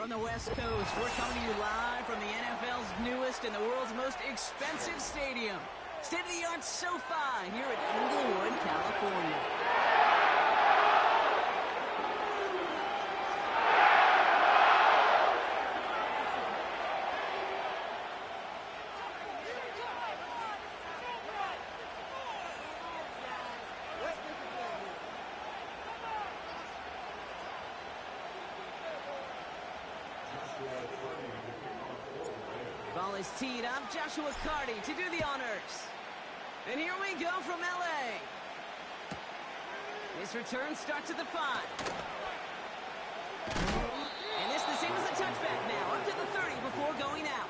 From the West Coast, we're coming to you live from the NFL's newest and the world's most expensive stadium. State-of-the-art SoFi here at Inglewood, California. Ball is teed up. Joshua Carty to do the honors. And here we go from LA. This return starts at the 5. And this the same as a touchback now, up to the 30 before going out.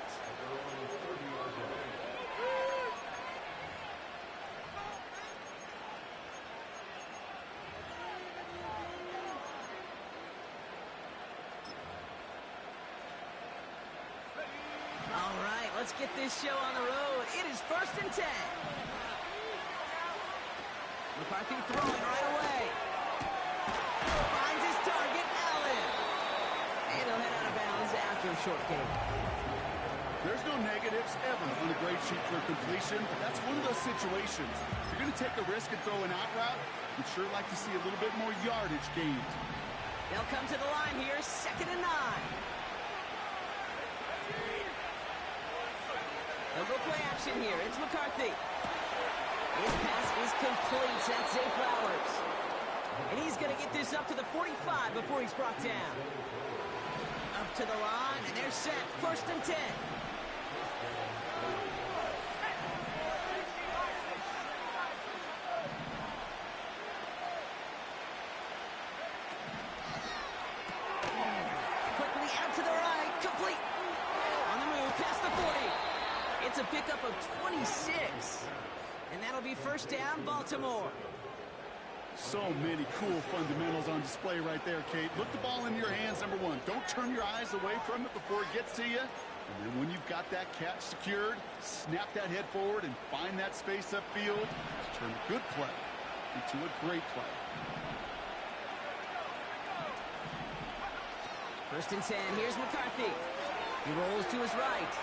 Let's get this show on the road. It is 1st and 10. McCarthy throwing right away. Finds his target, Allen. And he'll head out of bounds after a short gain. There's no negatives ever on a grade sheet for a completion. That's one of those situations. If you're going to take a risk and throw an out route, you'd sure like to see a little bit more yardage gained. They'll come to the line here, 2nd and 9. They'll go play action here. It's McCarthy. His pass is complete. That's Zay Flowers. And he's going to get this up to the 45 before he's brought down. Up to the line, and they're set. 1st and 10. Quickly out to the right. Complete. On the move, past the 40. It's a pickup of 26. And that'll be 1st down, Baltimore. So many cool fundamentals on display right there, Kate. Look the ball in your hands, number one. Don't turn your eyes away from it before it gets to you. And then when you've got that catch secured, snap that head forward and find that space upfield to turn a good play into a great play. 1st and 10. Here's McCarthy. He rolls to his right.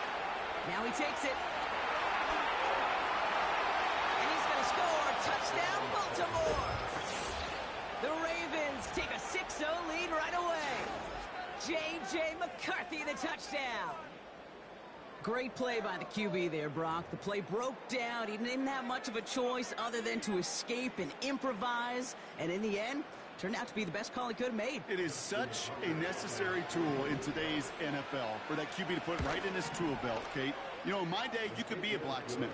Now he takes it. And he's going to score. Touchdown, Baltimore. The Ravens take a 6-0 lead right away. J.J. McCarthy, the touchdown. Great play by the QB there, Brock. The play broke down. He didn't have much of a choice other than to escape and improvise. And in the end, turned out to be the best call he could have made. It is such a necessary tool in today's NFL for that QB to put right in his tool belt, Kate. You know, in my day, you could be a blacksmith,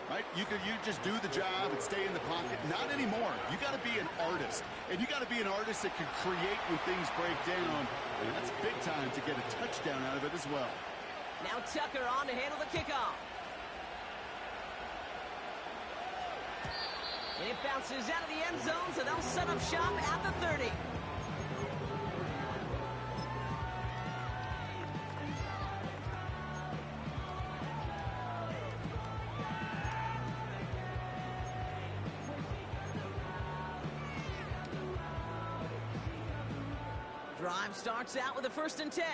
right? You just do the job and stay in the pocket. Not anymore. You got to be an artist, and you got to be an artist that can create when things break down. And that's big time to get a touchdown out of it as well. Now Tucker on to handle the kickoff. And it bounces out of the end zone, so they'll set up shop at the 30. Drive starts out with a 1st and 10.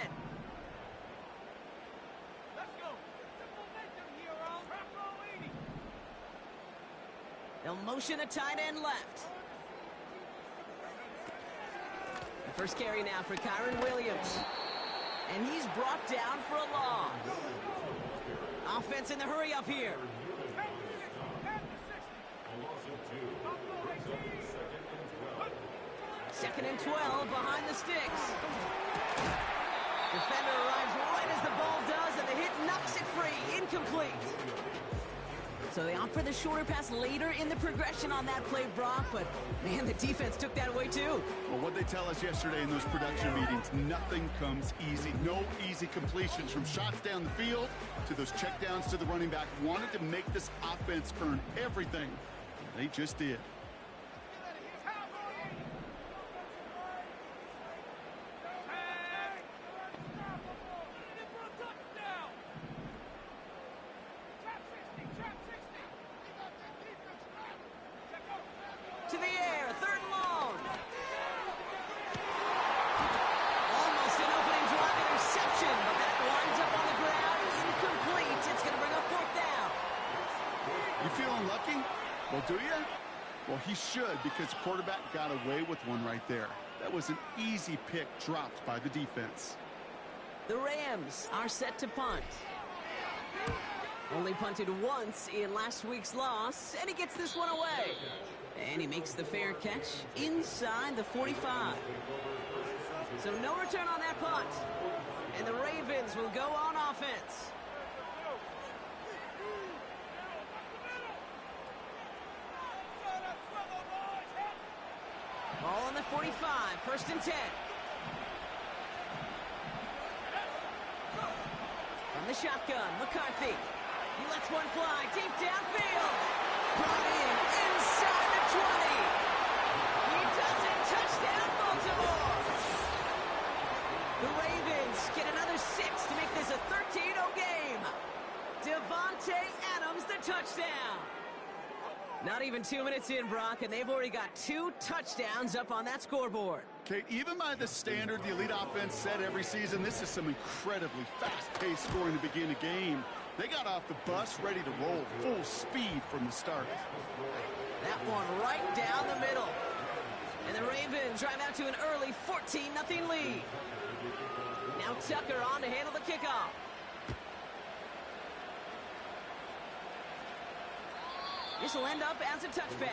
They'll motion a tight end left. The first carry now for Kyron Williams. And he's brought down for a loss. Offense in the hurry up here. 2nd and 12 behind the sticks. Defender arrives right as the ball does, and the hit knocks it free. Incomplete. So they opt for the shorter pass later in the progression on that play, Brock, but man, the defense took that away too. Well, what they tell us yesterday in those production meetings, nothing comes easy. No easy completions from shots down the field to those checkdowns to the running back. Wanted to make this offense earn everything. They just did. To the air, 3rd and long. Almost an opening drive, do you? Well, he should, because quarterback got away with one right there. That was an easy pick dropped by the defense. The Rams are set to punt. Only punted once in last week's loss, and he gets this one away. And he makes the fair catch inside the 45. So no return on that punt. And the Ravens will go on offense. Ball on the 45, 1st and 10. From the shotgun, McCarthy. He lets one fly deep downfield. Brought in inside the 20. He does it. Touchdown, Baltimore. The Ravens get another 6 to make this a 13-0 game. Devontae Adams, the touchdown. Not even 2 minutes in, Brock, and they've already got 2 touchdowns up on that scoreboard. Okay, even by the standard the elite offense set every season, this is some incredibly fast-paced scoring to begin a game. They got off the bus ready to roll full speed from the start. That one right down the middle. And the Ravens drive out to an early 14-0 lead. Now Tucker on to handle the kickoff. This will end up as a touchback.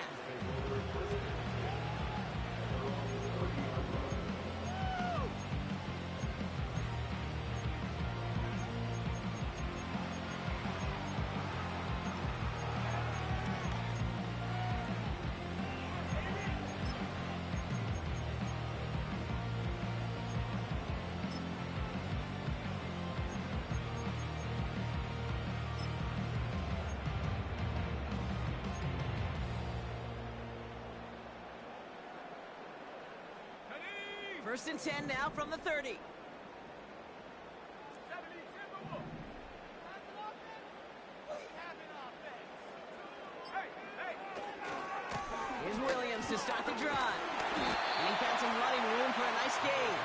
First and 10 now from the 30. Here's Williams to start the drive. And he found some running room for a nice gain.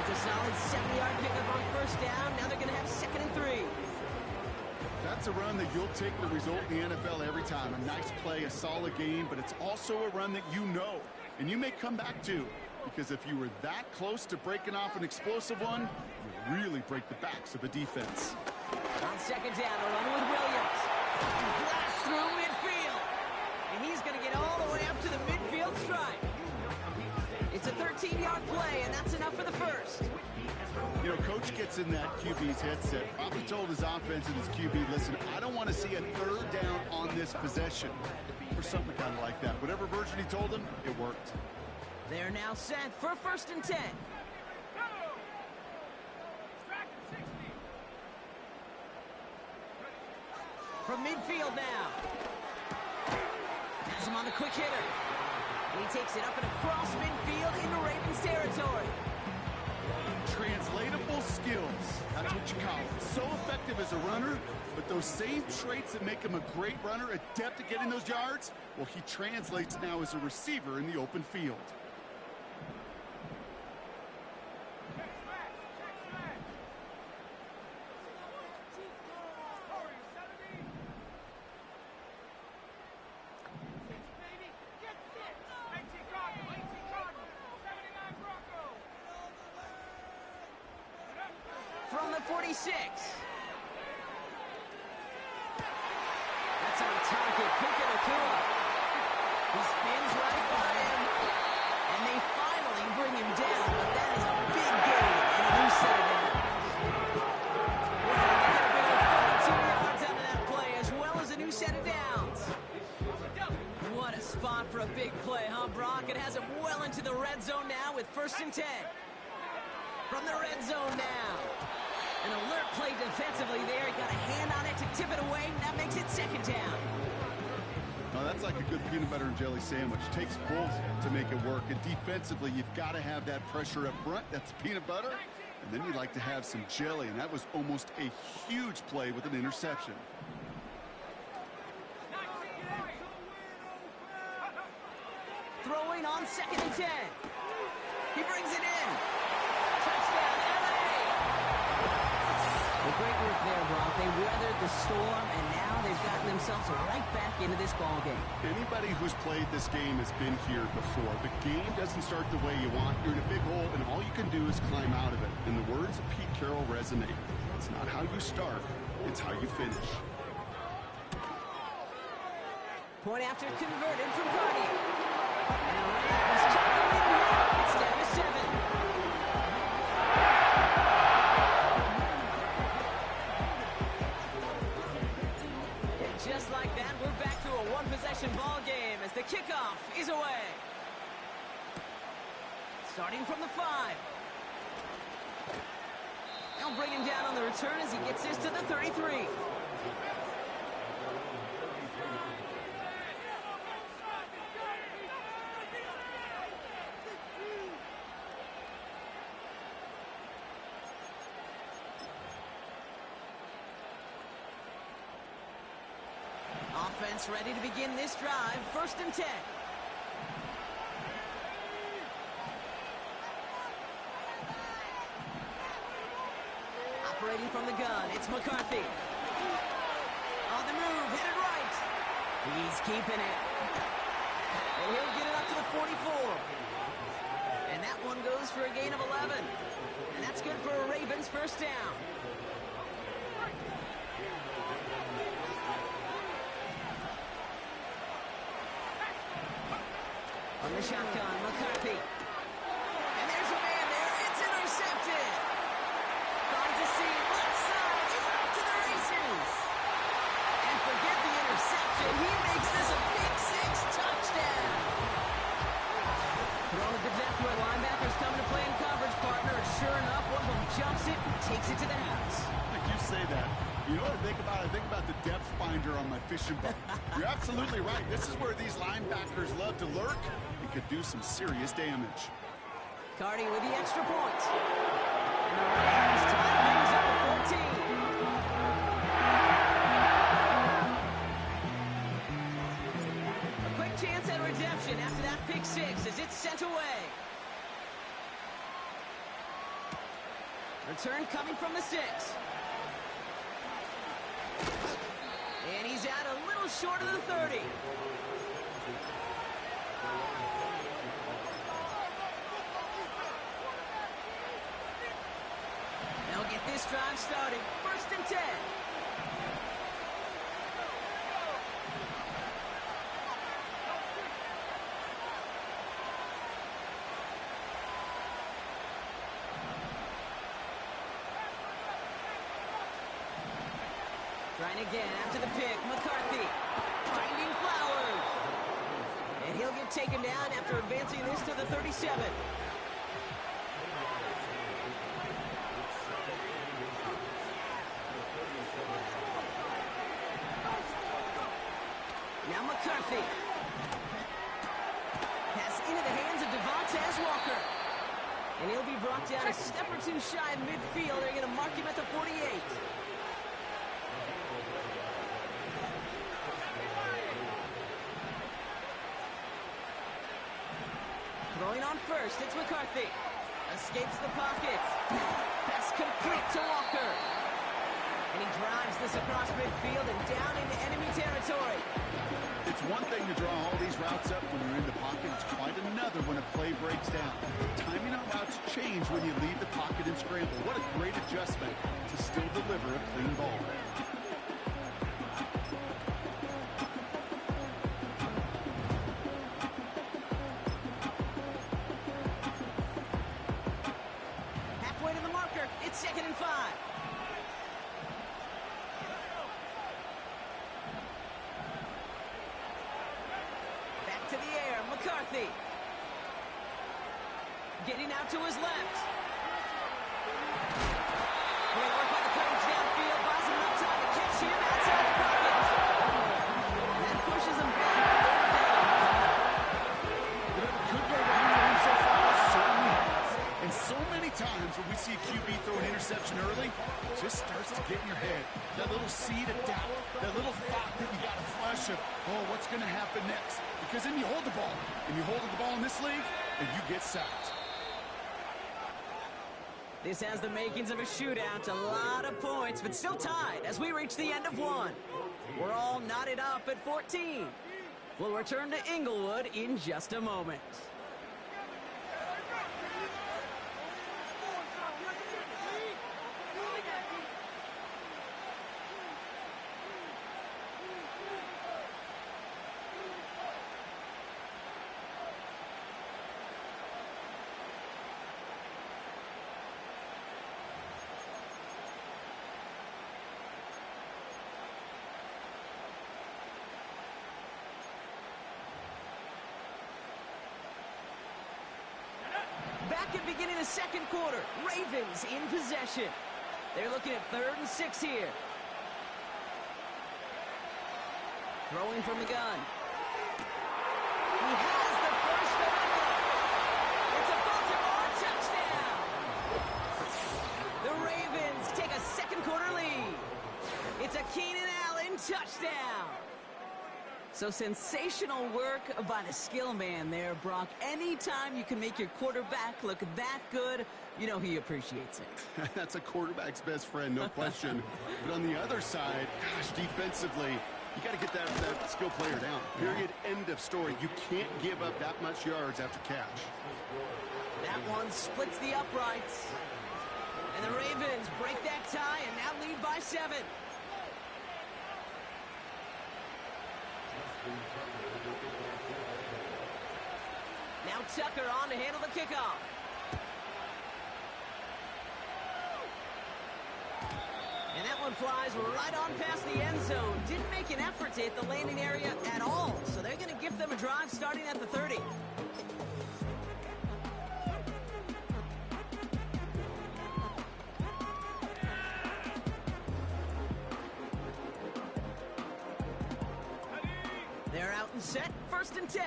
It's a solid 70-yard pickup on 1st down. Now they're going to have 2nd and 3. That's a run that you'll take the result in the NFL every time. A nice play, a solid game, but it's also a run that you know, and you may come back to. Because if you were that close to breaking off an explosive one, you really break the backs of a defense. On 2nd down, a run with Williams. Blast through midfield. And he's going to get all the way up to the midfield stripe. It's a 13-yard play, and that's enough for the 1st. You know, Coach gets in that QB's headset. Probably told his offense and his QB, listen, I don't want to see a 3rd down on this possession. Or something kind of like that. Whatever version he told him, it worked. They're now set for 1st and 10. From midfield now. Has him on the quick hitter. And he takes it up and across midfield into Ravens territory. Translatable skills. That's what you call it. So effective as a runner, but those same traits that make him a great runner, adept at getting those yards, well, he translates now as a receiver in the open field. From the 46. That's on target. Puka Nakua. He spins right by him. And they finally bring him down. But that is a big gain and a new set of downs. Wow, they got a big old 42 yards out of that play, as well as a new set of downs. What a spot for a big play, huh, Brock? It has him well into the red zone now with 1st and 10. From the red zone now. An alert play defensively there. He got a hand on it to tip it away, and that makes it 2nd down. Oh, that's like a good peanut butter and jelly sandwich. Takes both to make it work. And defensively, you've got to have that pressure up front. That's peanut butter. And then you'd like to have some jelly. And that was almost a huge play with an interception. Throwing on 2nd and 10. He brings it in. Touchdown, LA. Well, great work there, Brock. They weathered the storm, and now they've gotten themselves right back into this ball game. Anybody who's played this game has been here before. The game doesn't start the way you want. You're in a big hole, and all you can do is climb out of it. And the words of Pete Carroll resonate. It's not how you start, it's how you finish. Point after converted from Cardi. And the Rams keep the lead here. It's down to 7. And just like that, we're back to a one-possession ball game as the kickoff is away. Starting from the 5. They'll bring him down on the return as he gets this to the 33. Offense ready to begin this drive. 1st and 10. Operating from the gun, it's McCarthy. On the move, headed right. He's keeping it. And he'll get it up to the 44. And that one goes for a gain of 11. And that's good for a Ravens 1st down. On the shotgun, McCarthy. And there's a man there. It's intercepted. Finds a seam. Left side. You're off to the races. And forget the interception. He makes this a big 6 touchdown. Throwing it to depth where linebackers coming to play in coverage, partner. And sure enough, one of them jumps it and takes it to the house. You say that. You know what I think about? I think about the depth finder on my fishing boat. You're absolutely right. This is where these linebackers love to lurk and could do some serious damage. Cardi with the extra point. And the Rams tie things up at 14. A quick chance at redemption after that pick 6 as it's sent away. Return coming from the 6. And he's out a little short of the 30. They'll get this drive started. 1st and 10. Trying again after the pick. McCarthy finding Flowers. And he'll get taken down after advancing this to the 37. Now McCarthy. Pass into the hands of Devontae Walker. And he'll be brought down a step or 2 shy of midfield. They're going to mark him at the 48. Throwing on 1st, it's McCarthy. Escapes the pocket. Pass complete to Walker. And he drives this across midfield and down into enemy territory. It's one thing to draw all these routes up when you're in the pocket. It's quite another when a play breaks down. Timing on routes change when you leave the pocket and scramble. What a great adjustment to still deliver a clean ball. Halfway to the marker. It's 2nd and 5. To the air, McCarthy. Getting out to his left. Great work by the coverage downfield. Buys him enough time to catch him outside the pocket. And that pushes him back. Could go wrong for him so far. Certainly has. And so many times when we see a QB throw an interception early, it just starts to get in your head. That little seed of doubt, that little thought that you got a flush of, oh, what's going to happen next? Because then you hold the ball, and you hold the ball in this league, and you get sacked. This has the makings of a shootout, a lot of points, but still tied as we reach the end of one. We're all knotted up at 14. We'll return to Inglewood in just a moment. Back at beginning of the second quarter, Ravens in possession. They're looking at 3rd and 6 here. Throwing from the gun. He has the first of the game. It's a Baltimore touchdown. The Ravens take a second quarter lead. It's a Keenan Allen touchdown. So sensational work by the skill man there, Brock. Anytime you can make your quarterback look that good, you know he appreciates it. That's a quarterback's best friend, no question. But on the other side, gosh, defensively, you got to get that skill player down. Period. End of story. You can't give up that much yards after catch. That one splits the uprights. And the Ravens break that tie and now lead by 7. Now Tucker on to handle the kickoff. And that one flies right on past the end zone. Didn't make an effort to hit the landing area at all. So they're going to give them a drive starting at the 30. They're out and set. 1st and 10.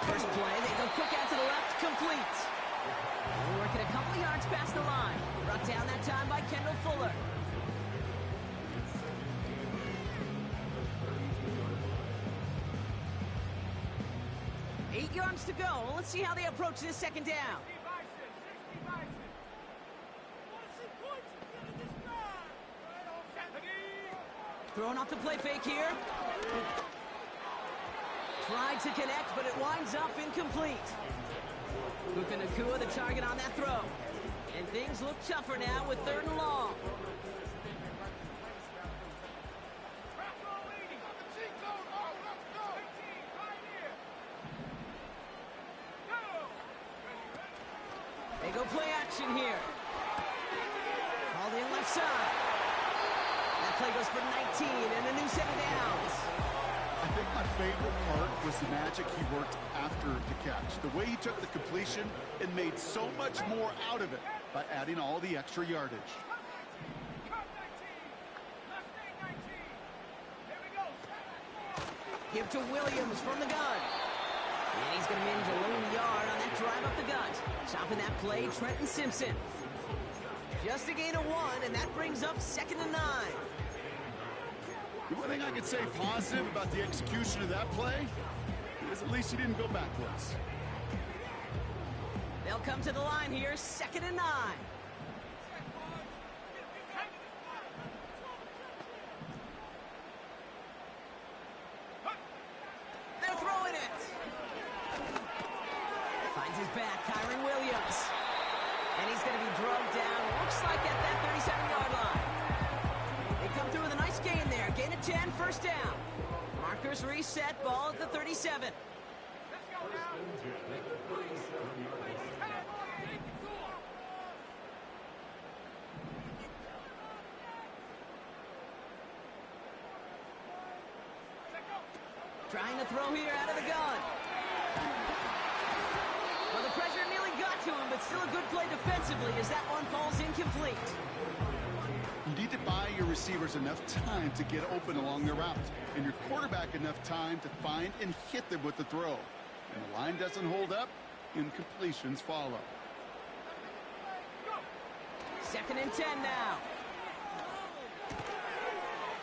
First play, they go quick out to the left, complete. We're working a couple yards past the line. Brought down that time by Kendall Fuller. Eight yards to go. Let's see how they approach this second down. Throwing off the play fake here. Tried to connect, but it winds up incomplete. Puka Nacua, the target on that throw. And things look tougher now with 3rd and long. They go play action here. Called in left side. That play goes for 19 and a new set of downs. I think my favorite part was the magic he worked after the catch. The way he took the completion and made so much more out of it by adding all the extra yardage. Give to Williams from the gun. And he's going to manage a lone yard on that drive up the gut. Stopping that play, Trenton Simpson. Just a gain of 1, and that brings up 2nd and 9. The one thing I could say positive about the execution of that play is at least he didn't go backwards. They'll come to the line here, 2nd and 9. They're throwing it. Finds his back, Kyron Williams. And he's going to be drugged down, looks like at that 37-yard line. They come through with a nice gain there. Gain of 10, 1st down. Markers reset, ball at the 37. Let's go now. Trying to throw here out of the gun. Well, the pressure nearly got to him, but still a good play defensively as that one falls incomplete. You need to buy your receivers enough time to get open along their route, and your quarterback enough time to find and hit them with the throw. And the line doesn't hold up, incompletions follow. Second and 10 now.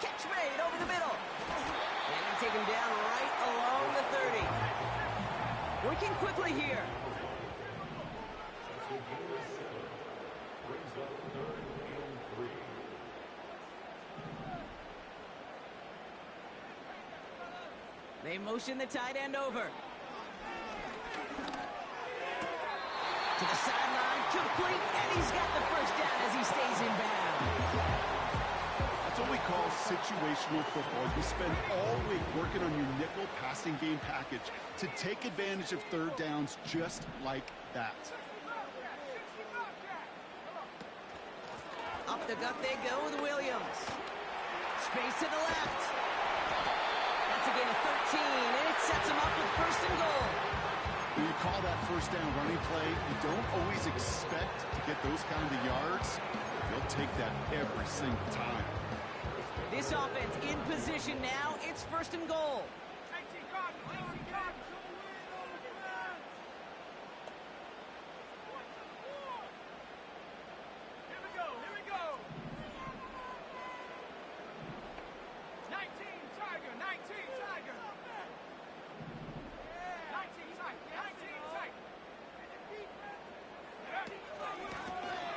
Catch made over the middle. And they take him down right along the 30. Working quickly here. They motion the tight end over. To the sideline, complete, and he's got the first down as he stays in bounds. That's what we call situational football. You spend all week working on your nickel passing game package to take advantage of third downs just like that. Up the gut they go with Williams. Space to the left. That's a gain of 13, and it sets him up with first and goal. When you call that first down running play, you don't always expect to get those kind of yards. They'll take that every single time. This offense in position now. It's first and goal.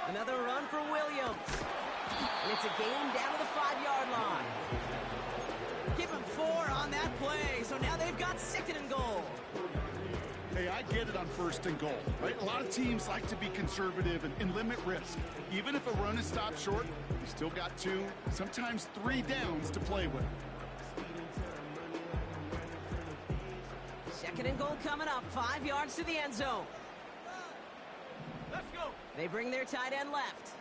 Another run for Williams. And it's a gain down to the 5-yard line. Give him 4 on that play. So now they've got second and goal. Hey, I get it on first and goal, right? A lot of teams like to be conservative and limit risk. Even if a run is stopped short, you still got 2, sometimes 3 downs to play with. Second and goal coming up. 5 yards to the end zone. Let's go. They bring their tight end left.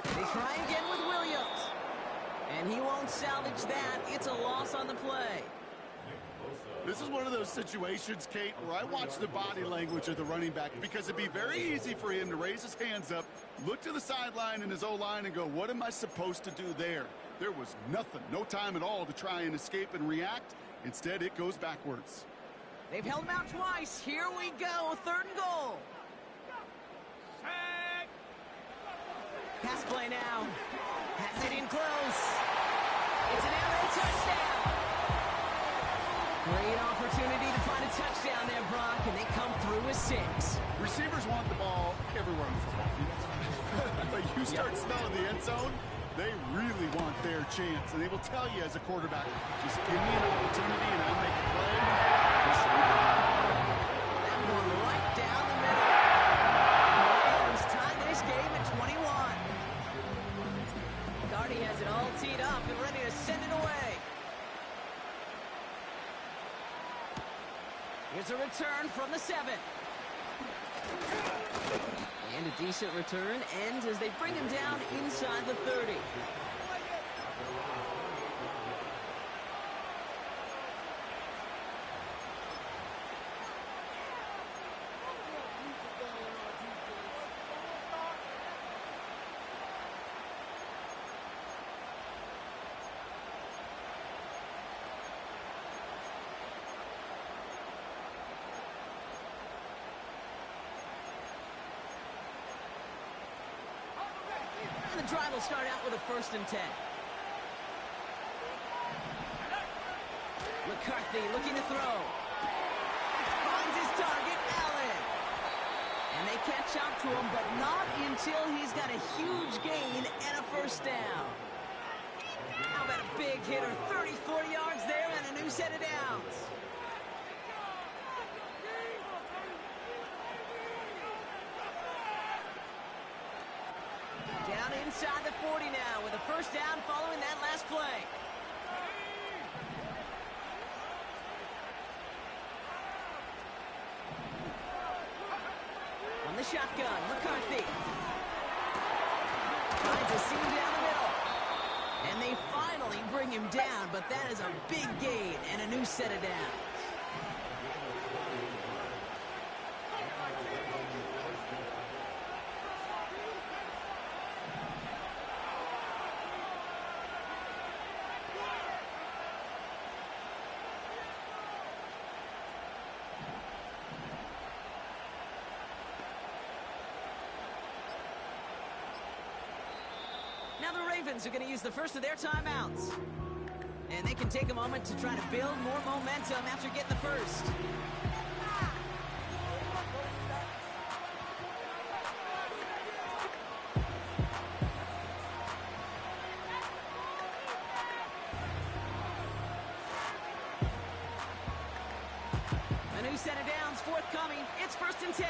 They try again with Williams. And he won't salvage that. It's a loss on the play. This is one of those situations, Kate, where I watch the body language of the running back because it'd be very easy for him to raise his hands up, look to the sideline in his O-line and go, what am I supposed to do there? There was nothing, no time at all to try and escape and react. Instead, it goes backwards. They've held him out twice. Here we go. Third and goal. Pass play now. Has it in close. It's an LA touchdown. Great opportunity to find a touchdown there, Brock, and they come through with 6. Receivers want the ball everywhere on the football field. But you start smelling the end zone, they really want their chance. And they will tell you as a quarterback, just give me an opportunity and I'll make a play. That one right down the middle. Rams tie this game at 21. Cardi has it all teed up and ready to send it away. Here's a return from the 7. And a decent return ends as they bring him down inside the 30. The drive will start out with a first and 10. McCarthy looking to throw. Finds his target, Allen. And they catch up to him, but not until he's got a huge gain and a first down. How about a big hitter? 30, 40 yards there and a new set of downs. Down inside the 40 now with a first down following that last play. On the shotgun, McCarthy. Finds a seam down the middle. And they finally bring him down, but that is a big gain and a new set of downs. Ravens are going to use the first of their timeouts. And they can take a moment to try to build more momentum after getting the first. A new set of downs forthcoming. It's 1st and 10.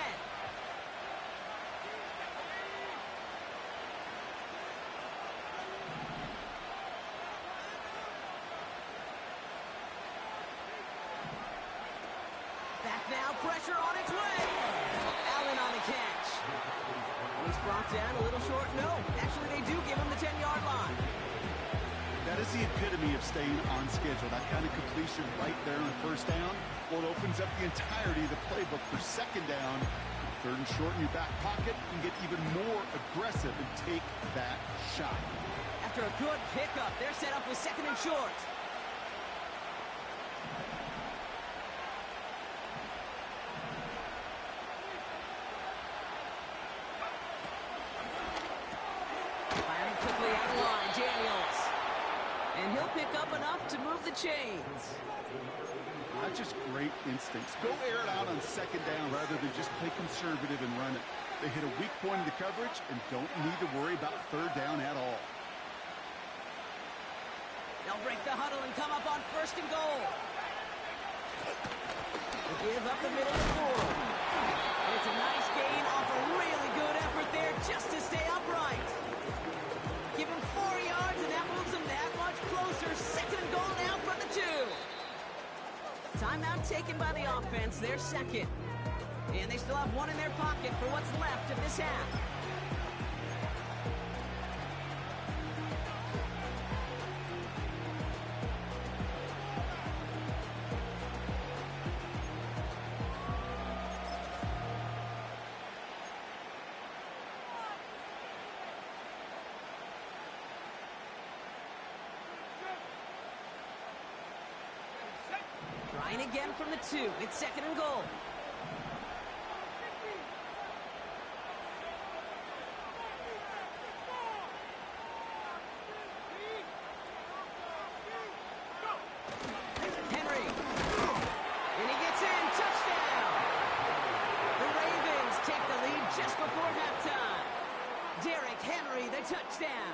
Back now, pressure on its way. Allen on the catch. He's brought down a little short. No, actually they do give him the 10-yard line. That is the epitome of staying on schedule. That kind of completion right there on 1st down. Well, it opens up the entirety of the playbook for 2nd down. 3rd and short in your back pocket. You can get even more aggressive and take that shot. After a good pickup, they're set up with 2nd and short. Firing quickly out of line, Daniels. And he'll pick up enough to move the chains. That's just great instincts. Go air it out on 2nd down rather than just play conservative and run it. They hit a weak point in the coverage and don't need to worry about 3rd down at all. They'll break the huddle and come up on 1st and goal. They give up the middle of 4. And it's a nice gain off a really good effort there just to stay upright. Give him 4 yards and that moves them that much closer. 2nd and goal now from the 2. Timeout taken by the offense. They're 2nd. And they still have 1 in their pocket for what's left of this half. Trying again from the 2. It's 2nd and goal. Henry. And he gets in. Touchdown. The Ravens take the lead just before halftime. Derrick Henry, the touchdown.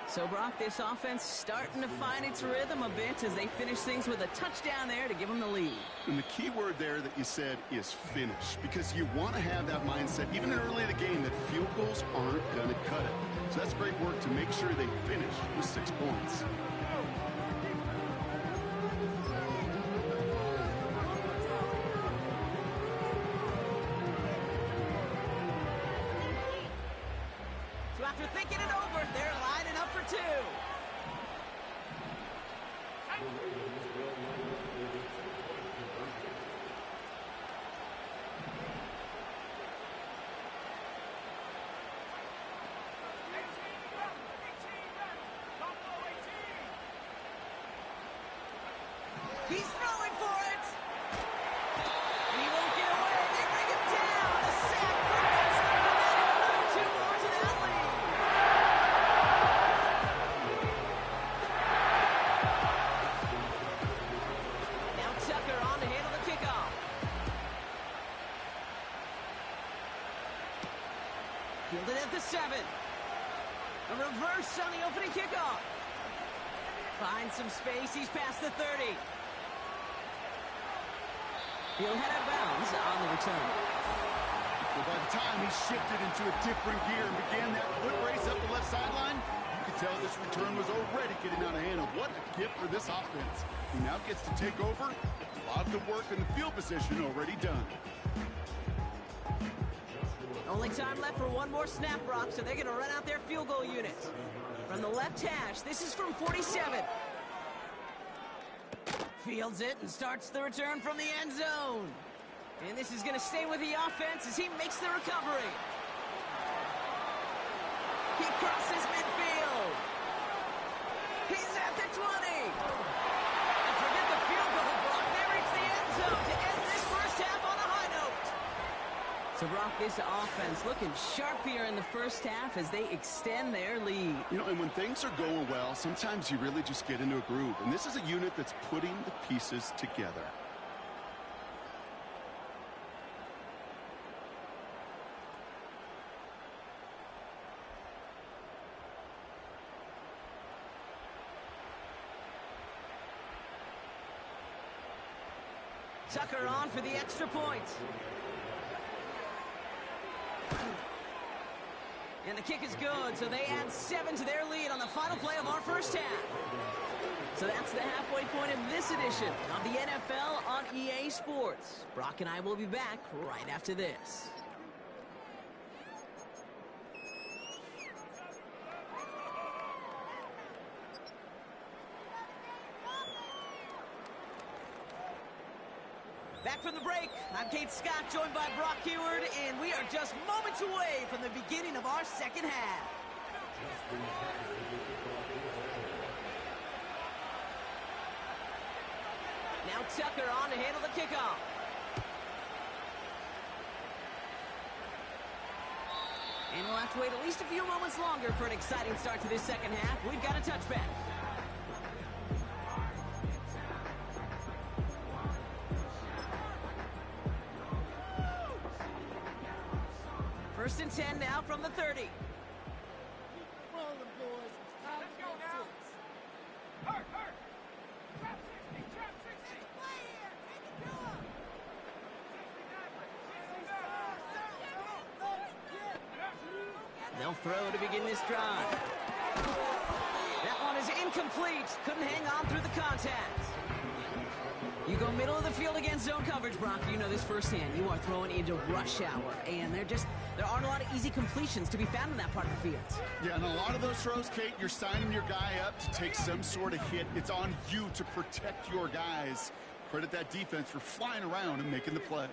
So, Brock, this offense starting to find its rhythm a bit as they finish things with a touchdown there to give them the lead. And the key word there that you said is finish, because you want to have that mindset, even early in the game, that field goals aren't going to cut it. So that's great work to make sure they finish with 6 points. So after thinking it over, they're lining up for 2. He's throwing for it. And he won't get away. They bring him down. A sack prevents them from adding another 2 more to that lead. Now Tucker on to handle the kickoff. Fielded at the 7. A reverse on the opening kickoff. Finds some space. He's past the 30. He'll head out of bounds on the return. Well, by the time he shifted into a different gear and began that foot race up the left sideline, you could tell this return was already getting out of hand. What a gift for this offense. He now gets to take over. A lot of the work in the field position already done. Only time left for one more snap, Brock, so they're going to run out their field goal unit. From the left hash, this is from 47. Fields it and starts the return from the end zone. And this is going to stay with the offense as he makes the recovery. He crosses midfield. He's at the 20. And forget the field goal, Brock. They reach the end zone to end this first half on a high note. So So, Brock, this offense looking sharp here in the first half as they extend their lead. You know, and when things are going well, sometimes you really just get into a groove. And this is a unit that's putting the pieces together. Tucker on for the extra point. And the kick is good, so they add 7 to their lead on the final play of our first half. So that's the halfway point of this edition of the NFL on EA Sports. Brock and I will be back right after this. Back from the break, I'm Kate Scott, joined by Brock Heward, and we are just moments away from the beginning of our second half. Now Tucker on to handle the kickoff. And we'll have to wait at least a few moments longer for an exciting start to this second half. We've got a touchback. First and 10 now from the 30. They'll throw to begin this drive. That one is incomplete. Couldn't hang on through the contact. You go middle of the field against zone coverage, Brock. You know this firsthand. You are throwing into rush hour, and there aren't a lot of easy completions to be found in that part of the field. Yeah, and a lot of those throws, Kate, you're signing your guy up to take some sort of hit. It's on you to protect your guys. Credit that defense for flying around and making the play.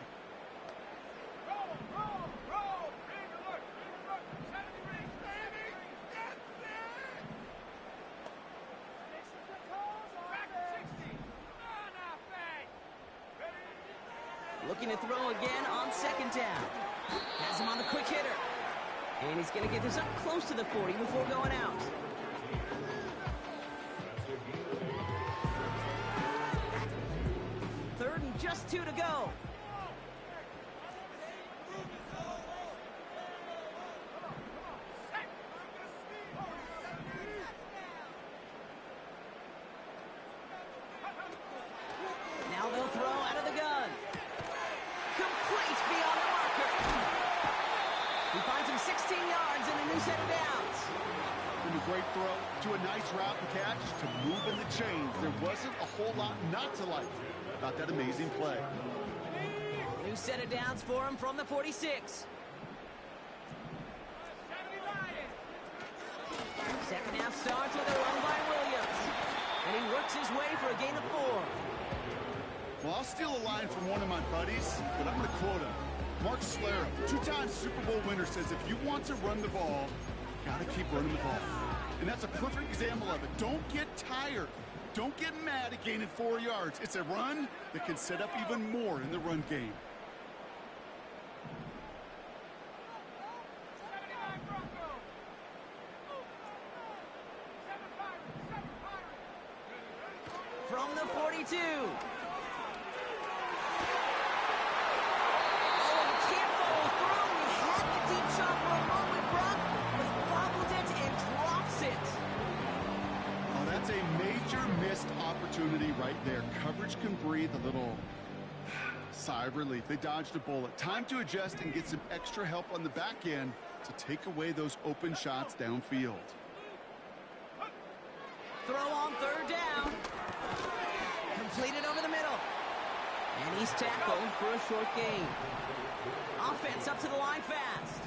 Looking to throw again on second down. Has him on the quick hitter. And he's going to get this up close to the 40 before going out. Third and just 2 to go. Now they'll throw out of the gun. Complete beyond the marker. He finds him 16 yards and a new set of downs. From a great throw to a nice route and catch to moving the chains. There wasn't a whole lot not to like about that amazing play. New set of downs for him from the 46. Second half starts with a run by Williams. And he works his way for a gain of 4. Well, I'll steal a line from one of my buddies, but I'm going to quote him. Mark Slera, 2-time Super Bowl winner, says if you want to run the ball, you got to keep running the ball. And that's a perfect example of it. Don't get tired. Don't get mad at gaining 4 yards. It's a run that can set up even more in the run game. From the 42. That's a major missed opportunity right there. Coverage can breathe a little sigh of relief. They dodged a bullet. Time to adjust and get some extra help on the back end to take away those open shots downfield. Throw on third down. Completed over the middle. And he's tackled for a short gain. Offense up to the line fast.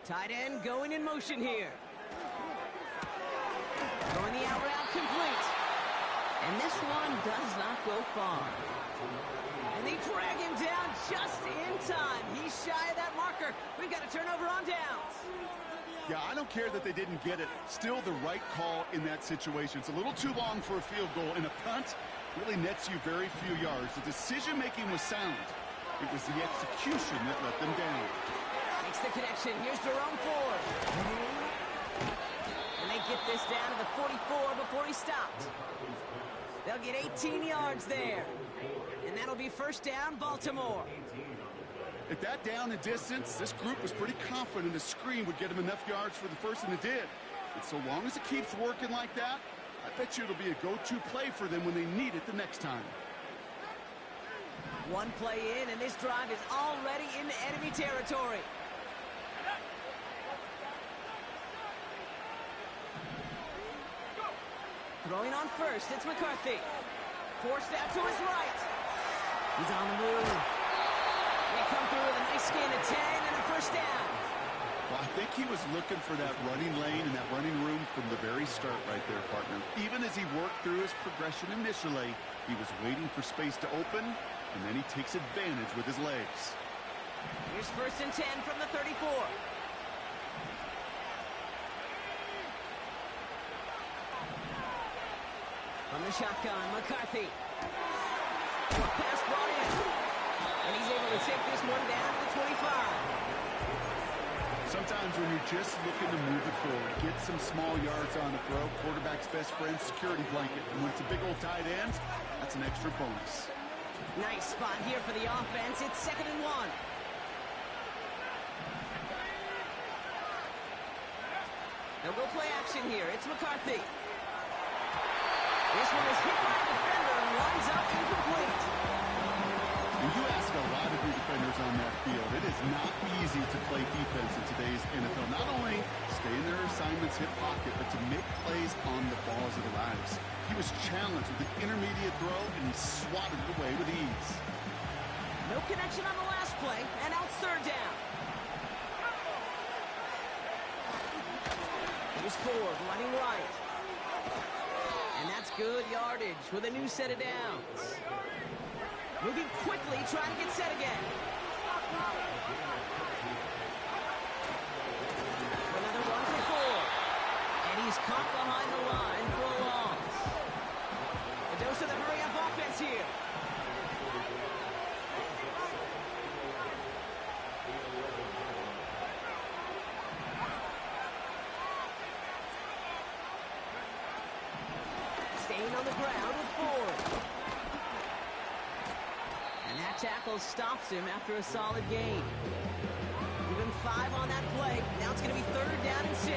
Tight end going in motion here. Throwing the out route complete. And this one does not go far. And they drag him down just in time. He's shy of that marker. We've got a turnover on downs. Yeah, I don't care that they didn't get it. Still the right call in that situation. It's a little too long for a field goal, and a punt really nets you very few yards. The decision-making was sound. It was the execution that let them down. Makes the connection. Here's Jerome Ford. And they get this down to the 44 before he stopped. They'll get 18 yards there. And that'll be first down, Baltimore. At that down and distance, this group was pretty confident a screen would get them enough yards for the first, and it did. And so long as it keeps working like that, I bet you it'll be a go-to play for them when they need it the next time. One play in, and this drive is already into enemy territory. Throwing on first, it's McCarthy. Forced out to his right. He's on the move. They come through with a nice gain of 10 and a first down. Well, I think he was looking for that running lane and that running room from the very start right there, partner. Even as he worked through his progression initially, he was waiting for space to open, and then he takes advantage with his legs. Here's first and 10 from the 34. From the shotgun, McCarthy. Short pass brought in. And he's able to take this one down to the 25. Sometimes when you're just looking to move it forward, get some small yards on the throw, quarterback's best friend, security blanket. And when it's a big old tight end, that's an extra bonus. Nice spot here for the offense. It's 2nd and 1. They'll go play action here. It's McCarthy. This one is hit by a defender and runs up incomplete. And you ask a lot of your defenders on that field. It is not easy to play defense in today's NFL. Not only stay in their assignments, hit pocket, but to make plays on the balls that arrives. He was challenged with an intermediate throw, and he swatted it away with ease. No connection on the last play, and now it's 3rd down. Here's Ford running right. And that's good yardage with a new set of downs. Moving quickly, trying to get set again. Another one for Ford. And he's caught behind the line for a loss. A dose of the hurry-up offense here. Staying on the ground with Ford. And that tackle stops him after a solid gain. Even 5 on that play. Now it's going to be 3rd down and 6.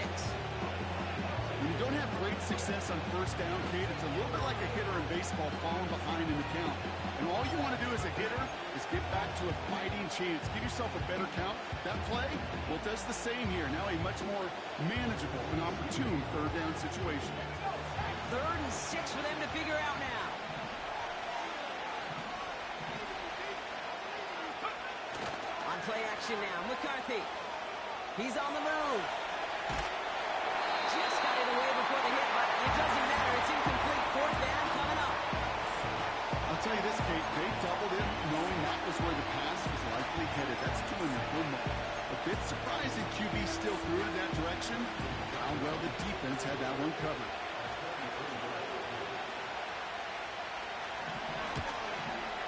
When you don't have great success on first down, Kate, it's a little bit like a hitter in baseball falling behind in the count. And all you want to do as a hitter is get back to a fighting chance. Give yourself a better count. That play, well, it does the same here. Now a much more manageable and opportune 3rd down situation. 3rd and 6 for them to figure out now. On play action now, McCarthy. He's on the move. Just got it away before the hit, but it doesn't matter. It's incomplete. 4th down coming up. I'll tell you this, Kate, they doubled him knowing that was where the pass was likely headed. That's doing their homework. A bit surprising QB still threw it in that direction. How well the defense had that one covered.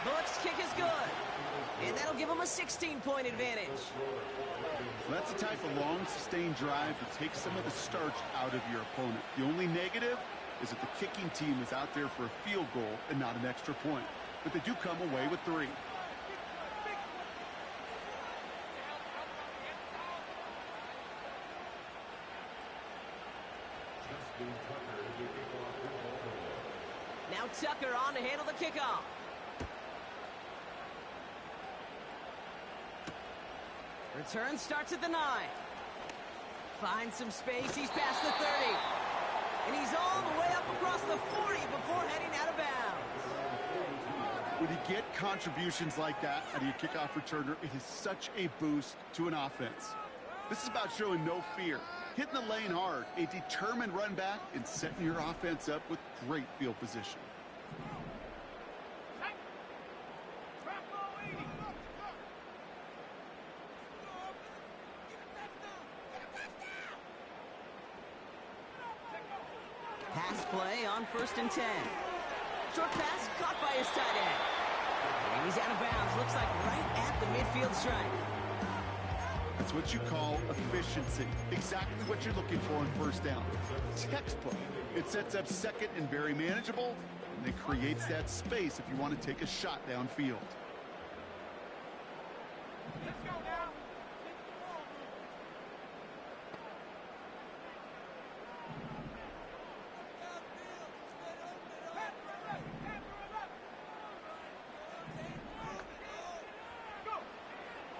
Bullock's kick is good. And that'll give him a 16-point advantage. That's the type of long, sustained drive that takes some of the starch out of your opponent. The only negative is that the kicking team is out there for a field goal and not an extra point. But they do come away with 3. Now Tucker on to handle the kickoff. Return starts at the 9. Finds some space. He's past the 30. And he's all the way up across the 40 before heading out of bounds. When you get contributions like that out of your kickoff returner, it is such a boost to an offense. This is about showing no fear, hitting the lane hard, a determined run back, and setting your offense up with great field position. Pass play on 1st and 10. Short pass caught by his tight end. And he's out of bounds. Looks like right at the midfield stripe. That's what you call efficiency. Exactly what you're looking for in 1st down. Textbook. It sets up 2nd and very manageable, and it creates that space if you want to take a shot downfield. Let's go now.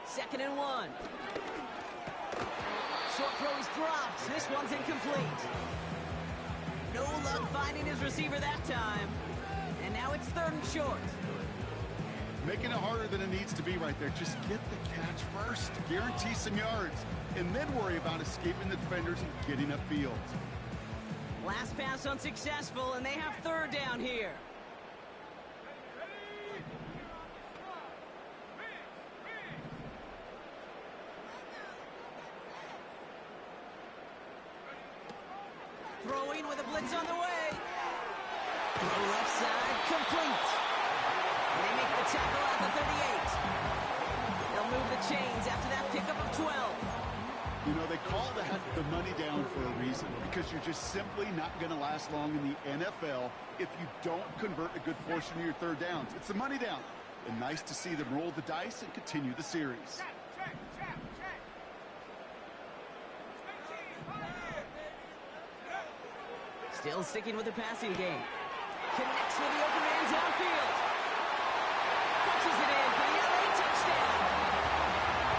Second and 1. Short throw is dropped. This one's incomplete. No luck finding his receiver that time. And now it's 3rd and short. Making it harder than it needs to be right there. Just get the catch first. Guarantee some yards. And then worry about escaping the defenders and getting upfield. Last pass unsuccessful, and they have 3rd down here. Throwing with a blitz on the way. Throw left side, complete. And they make the tackle at the 38. They'll move the chains after that pickup of 12. You know, they call that the money down for a reason, because you're just simply not going to last long in the NFL if you don't convert a good portion of your 3rd downs. It's the money down. And nice to see them roll the dice and continue the series. Still sticking with the passing game. Connects with the open man downfield. Punches it in for the LA touchdown.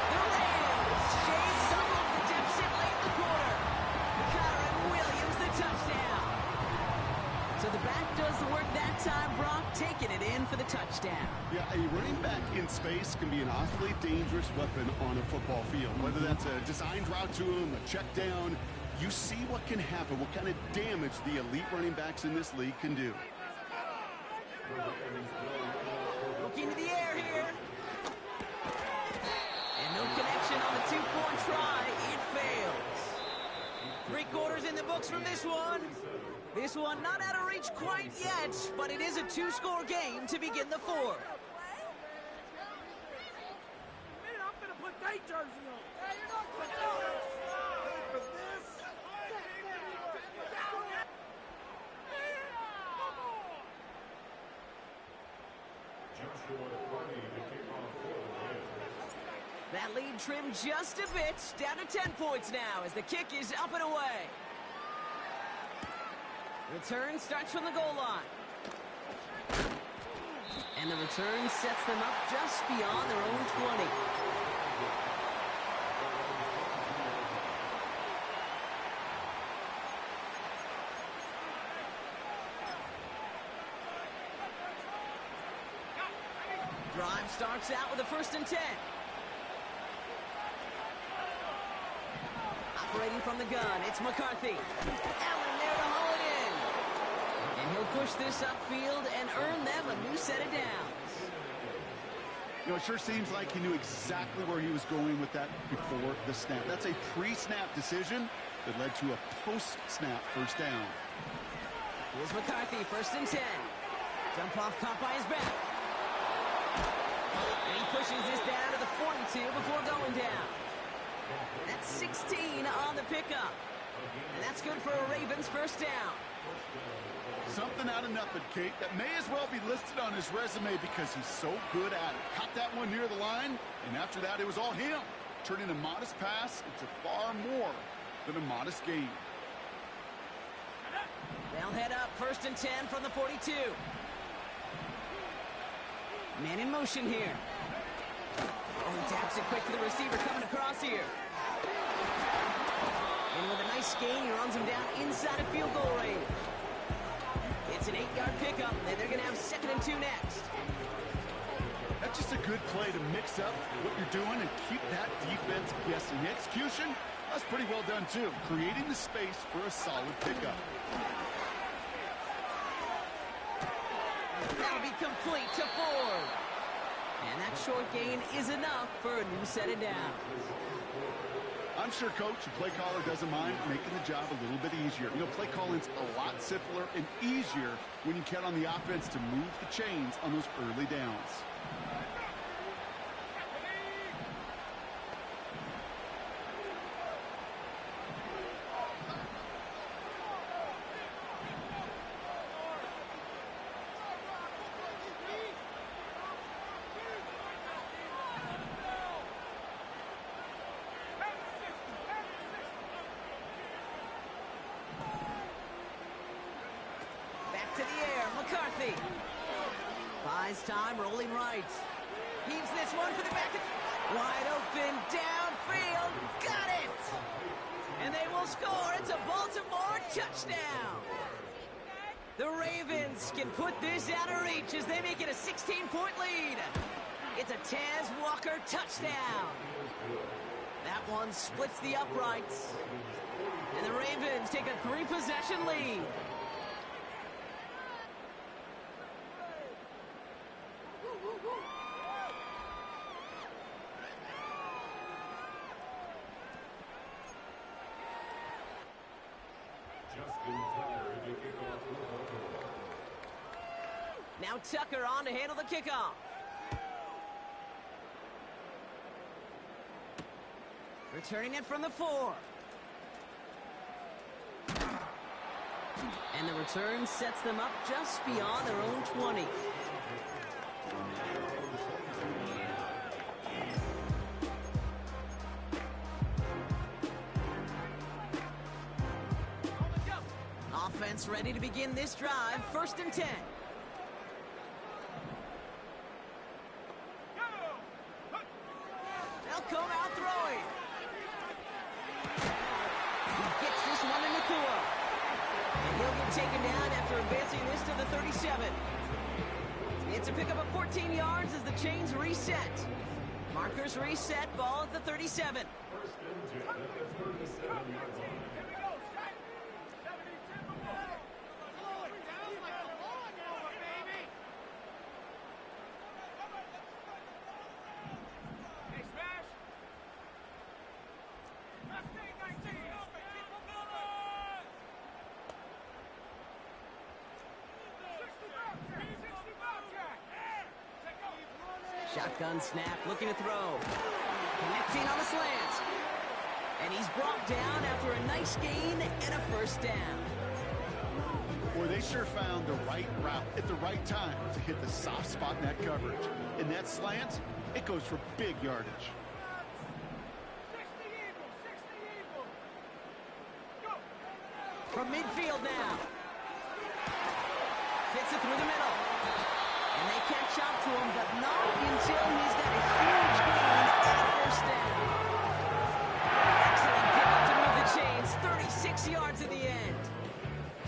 The Rams shave some of the deficit late in the quarter. Kyron Williams the touchdown. So the back does the work that time. Brock taking it in for the touchdown. Yeah, a running back in space can be an awfully dangerous weapon on a football field. Whether that's a designed route to him, a check down, you see what can happen, what kind of damage the elite running backs in this league can do. Looking to the air here. And no connection on the 2-point try. It fails. 3/4 in the books from this one. This one not out of reach quite yet, but it is a 2-score game to begin the 4th. Man, I'm gonna put that jersey on. Hey, you're not putting it on. That lead trimmed just a bit, down to 10 points now as the kick is up and away. Return starts from the goal line. And the return sets them up just beyond their own 20. Drive starts out with a 1st and 10. Operating from the gun, it's McCarthy. Allen there to haul it in. And he'll push this upfield and earn them a new set of downs. You know, it sure seems like he knew exactly where he was going with that before the snap. That's a pre-snap decision that led to a post-snap 1st down. Here's McCarthy, 1st and 10. Jump off caught by his back. And he pushes this down to the 42 before going down. That's 16 on the pickup. And that's good for a Ravens 1st down. Something out of nothing, Kate. That may as well be listed on his resume because he's so good at it. Caught that one near the line, and after that, it was all him. Turning a modest pass into far more than a modest gain. They'll head up 1st and 10 from the 42. Man in motion here. Oh, he taps it quick to the receiver coming across here. And with a nice gain, he runs him down inside of field goal range. It's an 8-yard pickup, and they're going to have 2nd and 2 next. That's just a good play to mix up what you're doing and keep that defense guessing. The execution, that's pretty well done too. Creating the space for a solid pickup. will be complete to Ford. And that short gain is enough for a new set of downs. I'm sure coach and play caller doesn't mind making the job a little bit easier. You know, play calling's a lot simpler and easier when you count on the offense to move the chains on those early downs. To the air, McCarthy. Buys time, rolling right. Heaves this one for the back. Wide open, downfield. Got it! And they will score. It's a Baltimore touchdown. The Ravens can put this out of reach as they make it a 16-point lead. It's a Taz Walker touchdown. That one splits the uprights. And the Ravens take a 3-possession lead. Now Tucker on to handle the kickoff. Returning it from the 4. And the return sets them up just beyond their own 20. Offense ready to begin this drive. 1st and 10. They'll come out throwing. He gets this one in the core. And he'll get taken down after advancing this to the 37. It's a pickup of 14 yards as the chains reset. Markers reset, ball at the 37. Shotgun snap, looking to throw. Connecting on the slant. And he's brought down after a nice gain and a 1st down. Boy, they sure found the right route at the right time to hit the soft spot in that coverage. And that slant, it goes for big yardage. From midfield now. Fits it through the middle. And they catch up to him, but not until he's got a huge gain and a 1st down. Excellent pickup to move the chains. 36 yards in the end.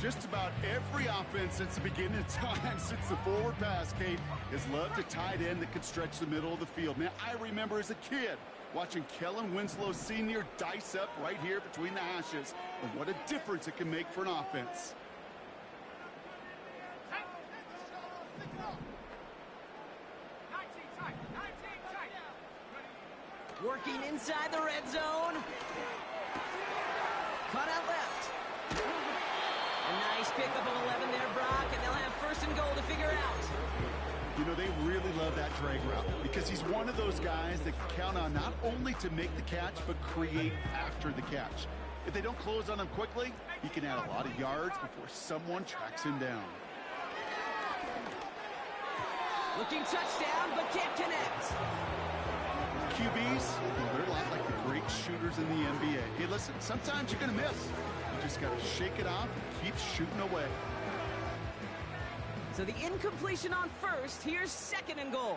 Just about every offense since the beginning of time, since the forward pass, Kate, has loved a tight end that could stretch the middle of the field. Man, I remember as a kid watching Kellen Winslow Sr. dice up right here between the hashes. And what a difference it can make for an offense. Working inside the red zone. Cut out left. A nice pickup of 11 there, Brock, and they'll have 1st and goal to figure out. You know, they really love that drag route because he's one of those guys that can count on not only to make the catch, but create after the catch. If they don't close on him quickly, he can add a lot of yards before someone tracks him down. Looking touchdown, but can't connect. QBs, well, they're a lot like the great shooters in the NBA. Hey, listen, sometimes you're going to miss. You just got to shake it off and keep shooting away. So the incompletion on 1st, here's 2nd and goal.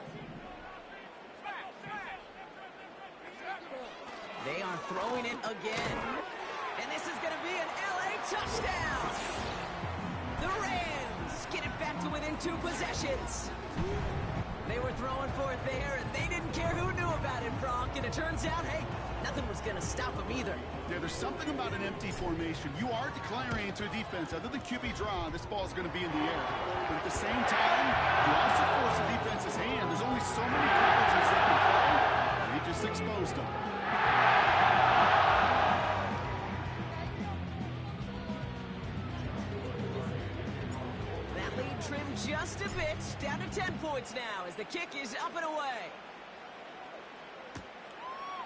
They are throwing it again. And this is going to be an LA touchdown. The Rams get it back to within 2 possessions. They were throwing for it there, and they didn't care who knew about it, Brock. And it turns out, hey, Nothing was going to stop him either. Yeah, there's something about an empty formation. You are declaring into a defense. Other than QB draw, this ball is going to be in the air. But at the same time, you also force the defense's hand. There's only so many coverages they can play, and he just exposed them. That lead trimmed just a bit. Down to 10 points now as the kick is up and away.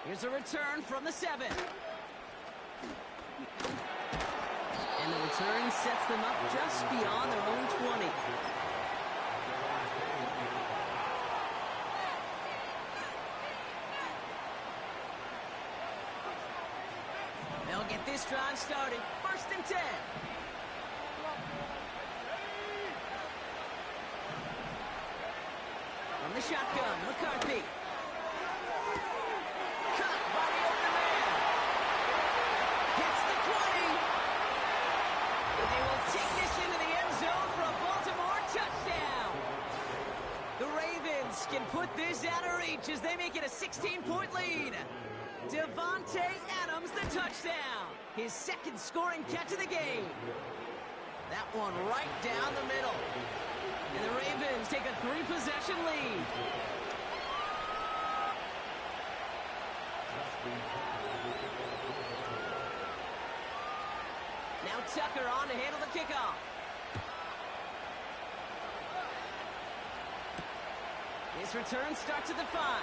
Here's a return from the 7. And the return sets them up just beyond their own 20. They'll get this drive started. 1st and 10. From the shotgun, McCarthy. Cut by the open man. Hits the 20. And they will take this into the end zone for a Baltimore touchdown. The Ravens can put this out of reach as they make it a 16-point lead. Devontae Adams, the touchdown. His 2nd scoring catch of the game. That one right down the middle. And the Ravens take a 3-possession lead. Now Tucker on to handle the kickoff. This return starts at the 5.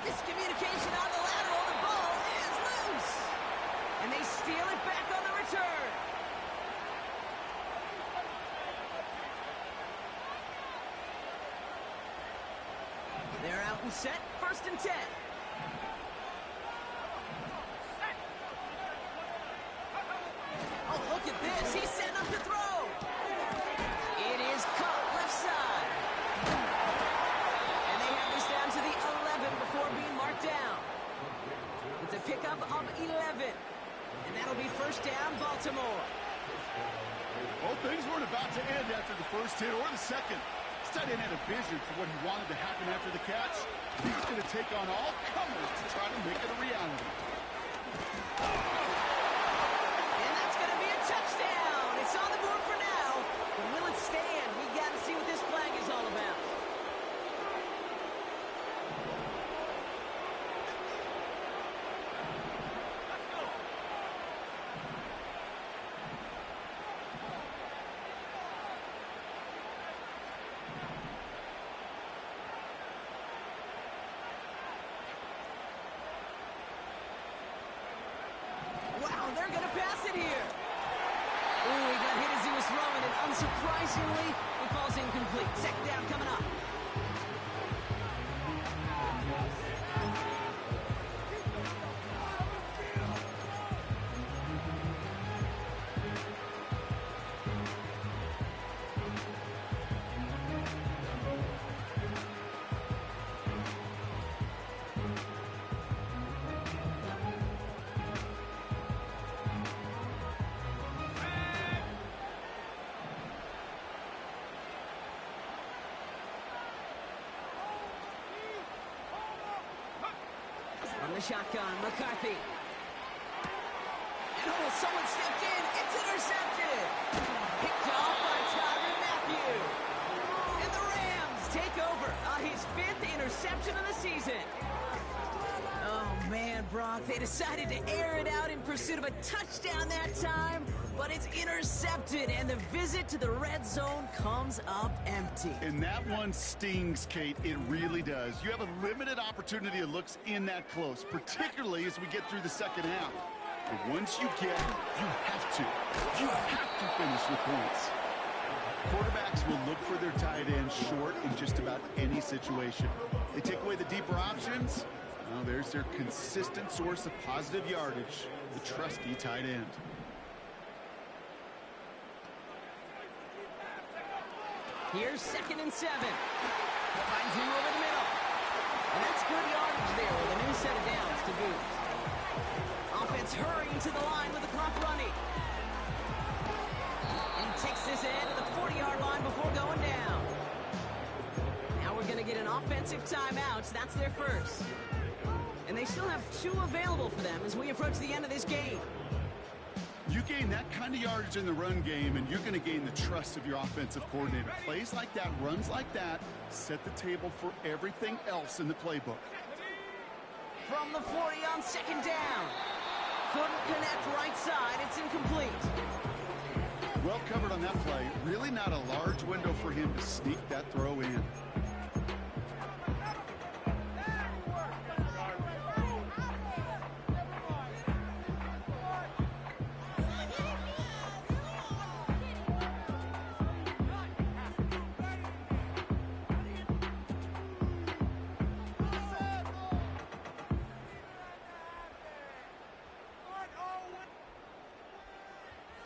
Miscommunication on the lateral. The ball is loose. And they steal it back on the return. They're out and set. 1st and 10. Oh, look at this. He's setting up to throw. It is caught left side. And they have this down to the 11 before being marked down. It's a pickup of 11. And that'll be 1st down, Baltimore. Well, things weren't about to end after the 1st hit or the 2nd. This tight end had a vision for what he wanted to happen after the catch. He was going to take on all comers to try to make it a reality. And that's going to be a touchdown. It's on the board for now. But will it stand? We got to see what this flag is all about. Wow, they're going to pass it here. Ooh, he got hit as he was throwing it. Unsurprisingly, it falls incomplete. 2nd down coming up. On the shotgun, McCarthy. And oh, someone stepped in. It's intercepted. Picked off by Tyrann Mathieu. And the Rams take over. His 5th interception of the season. Oh, man, Brock. They decided to air it out in pursuit of a touchdown that time. But it's intercepted, and the visit to the red zone comes up empty. And that one stings, Kate. It really does. You have a limited opportunity that looks in that close, particularly as we get through the 2nd half. But once you get it, you have to finish with points. Quarterbacks will look for their tight end short in just about any situation. They take away the deeper options. Well, there's their consistent source of positive yardage, the trusty tight end. Here's 2nd and 7. Finds him over the middle. And that's good yardage there with a new set of downs to boot. Offense hurrying to the line with the clock running. And he takes this in to the 40-yard line before going down. Now we're going to get an offensive timeout. That's their first. And they still have 2 available for them as we approach the end of this game. You gain that kind of yardage in the run game, and you're going to gain the trust of your offensive coordinator. Plays like that, runs like that, set the table for everything else in the playbook. From the 40 on 2nd down. Couldn't connect right side. It's incomplete. Well covered on that play. Really not a large window for him to sneak that throw in.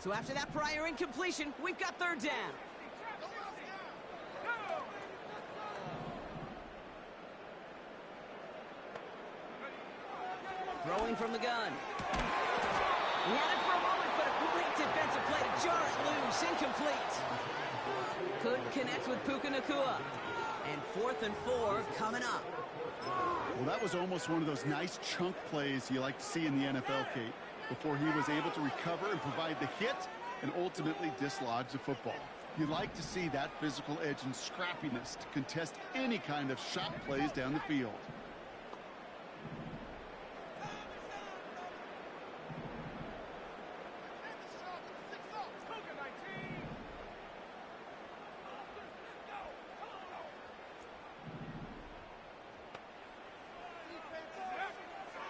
So after that prior incompletion, we've got 3rd down. Throwing from the gun. He had it for a moment, but a great defensive play to jar it loose. Incomplete. Couldn't connect with Puka Nacua. And 4th and 4 coming up. Well, that was almost one of those nice chunk plays you like to see in the NFL, Kate, before he was able to recover and provide the hit and ultimately dislodge the football. You like to see that physical edge and scrappiness to contest any kind of shot plays down the field.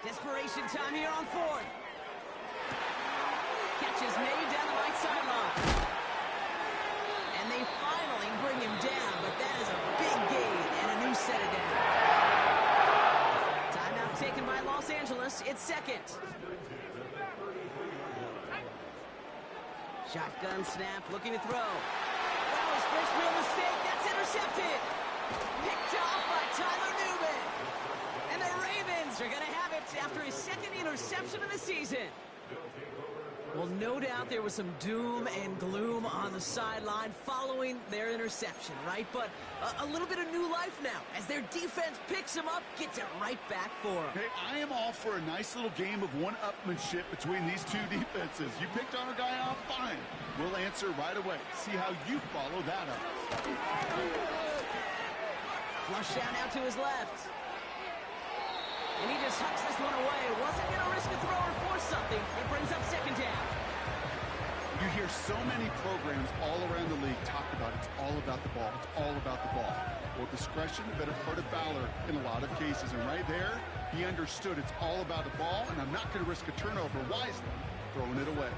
Desperation time here on 4th. Catch is made down the right sideline. And they finally bring him down, but that is a big gain and a new set of downs. Timeout taken by Los Angeles. It's 2nd. Shotgun snap, looking to throw. That was first real mistake. That's intercepted. Picked off by Tyler Newman. And the Ravens are going to have it after his 2nd interception of the season. Well, no doubt there was some doom and gloom on the sideline following their interception, right? But a little bit of new life now as their defense picks him up, gets it right back for him. Hey, I am all for a nice little game of one-upmanship between these 2 defenses. You picked on a guy off, fine. We'll answer right away. See how you follow that up. Flush down out to his left. And he just hucks this one away. Wasn't going to risk a throw or force something. It brings up 2nd down. You hear so many programs all around the league talk about it's all about the ball. It's all about the ball. Well, discretion, the better part of valor in a lot of cases. And right there, he understood it's all about the ball, and I'm not going to risk a turnover wisely, throwing it away.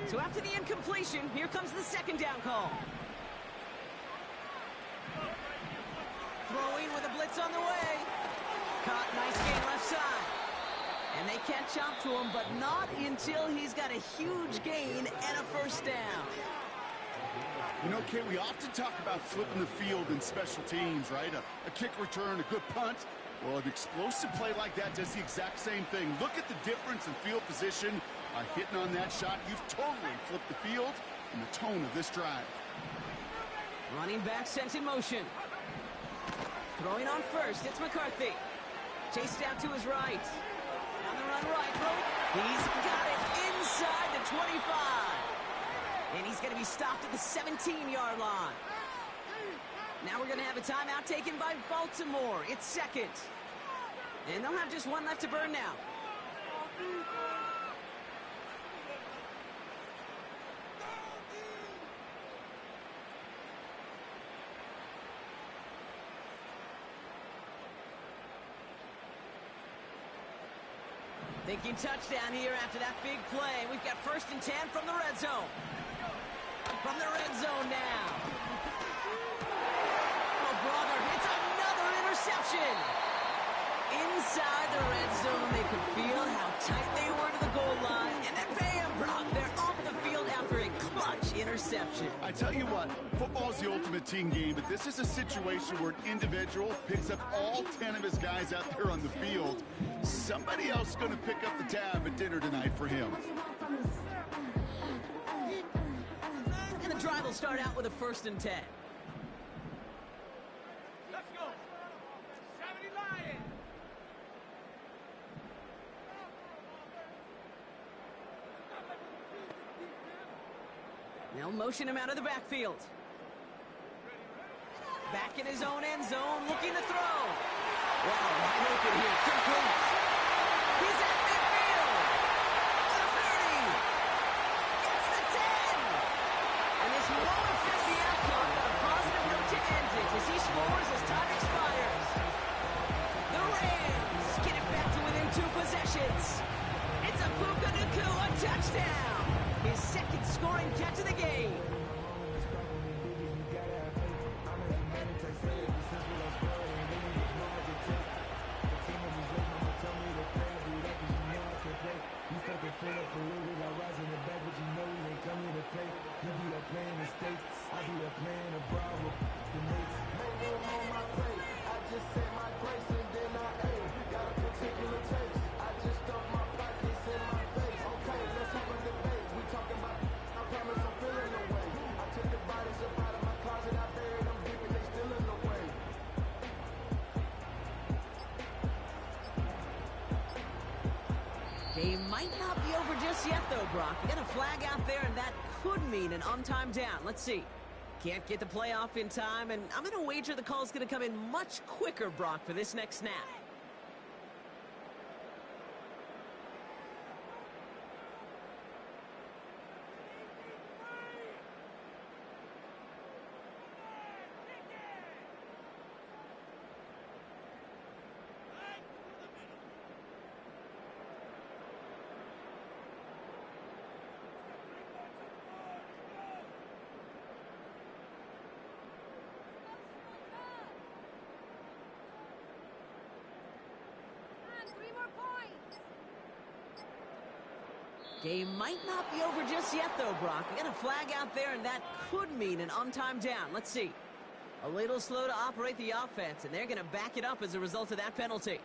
So after the incompletion, here comes the 2nd down call. Throwing with a blitz on the way. Caught, nice gain left side. And they can't chomp to him, but not until he's got a huge gain and a 1st down. You know, Kate, we often talk about flipping the field in special teams, right? A kick return, a good punt. Well, an explosive play like that does the exact same thing. Look at the difference in field position. By hitting on that shot, you've totally flipped the field and the tone of this drive. Running back sent in motion. Throwing on 1st, it's McCarthy. Chased out to his right. On the run right, he's got it inside the 25. And he's going to be stopped at the 17-yard line. Now we're going to have a timeout taken by Baltimore. It's 2nd. And they'll have just 1 left to burn now. Thinking touchdown here after that big play. We've got 1st and 10 from the red zone. From the red zone now. Oh, brother, it's another interception. Inside the red zone, they could feel how tight they were to the goal line. And then bam, Brock, they're off the field after a clutch interception. I tell you what, football's the ultimate team game, but this is a situation where an individual picks up all 10 of his guys out there on the field. Somebody else is going to pick up the tab at dinner tonight for him. And the drive will start out with a 1st and 10. Let's go. 70 Lions. They'll motion him out of the backfield. Back in his own end zone, looking to throw. Wow, wide open here, complete. He's at midfield. The 30. Gets the 10. And this won't affect the outcome, but a positive note to end it as he scores as time expires. The Rams get it back to within 2 possessions. It's a Puka Nacua touchdown. His 2nd scoring catch of the game. Game might not be over just yet, though, Brock. You got a flag out there, and that could mean an on-time down. Let's see. Can't get the playoff in time, and I'm going to wager the call's going to come in much quicker, Brock, for this next snap. Game might not be over just yet, though, Brock. You got a flag out there, and that could mean an on-time down. Let's see. A little slow to operate the offense, and they're going to back it up as a result of that penalty.